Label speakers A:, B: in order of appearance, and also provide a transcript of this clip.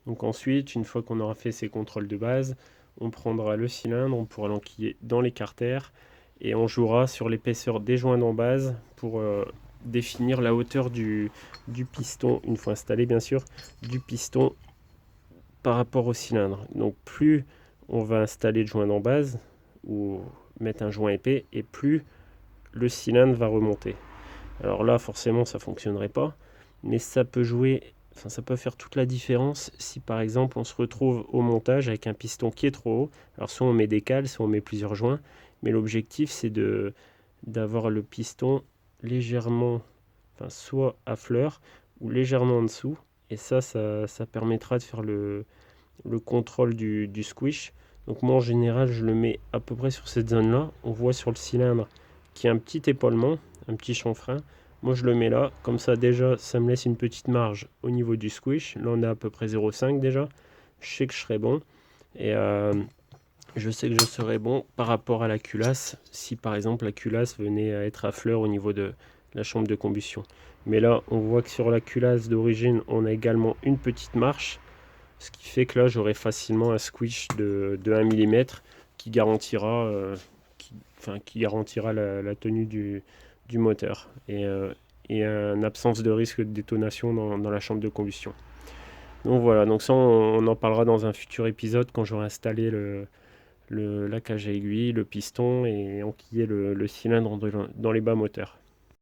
A: Donc ensuite, une fois qu'on aura fait ces contrôles de base, on prendra le cylindre, on pourra l'enquiller dans les carters et on jouera sur l'épaisseur des joints d'en base pour définir la hauteur du piston, une fois installé bien sûr, du piston par rapport au cylindre. Donc plus on va installer de joint d'en base ou mettre un joint épais et plus le cylindre va remonter. Alors là forcément ça ne fonctionnerait pas, mais ça peut jouer, enfin ça peut faire toute la différence si par exemple on se retrouve au montage avec un piston qui est trop haut. Alors soit on met des cales, soit on met plusieurs joints, mais l'objectif c'est d'avoir le piston légèrement, enfin soit à fleur ou légèrement en dessous, et ça permettra de faire le contrôle du squish. Donc moi en général je le mets à peu près sur cette zone là. On voit sur le cylindre qu'il y a un petit épaulement, un petit chanfrein. Moi je le mets là, comme ça déjà ça me laisse une petite marge au niveau du squish. Là on est à peu près 0,5 déjà. Je sais que je serai bon. Et je sais que je serai bon par rapport à la culasse, si par exemple la culasse venait à être à fleur au niveau de la chambre de combustion. Mais là on voit que sur la culasse d'origine on a également une petite marche, ce qui fait que là, j'aurai facilement un squish de 1 mm qui garantira, qui garantira la tenue du moteur et une absence de risque de détonation dans la chambre de combustion. Donc voilà, donc ça, on en parlera dans un futur épisode quand j'aurai installé la cage à aiguille, le piston et enquillé le cylindre dans les bas moteurs.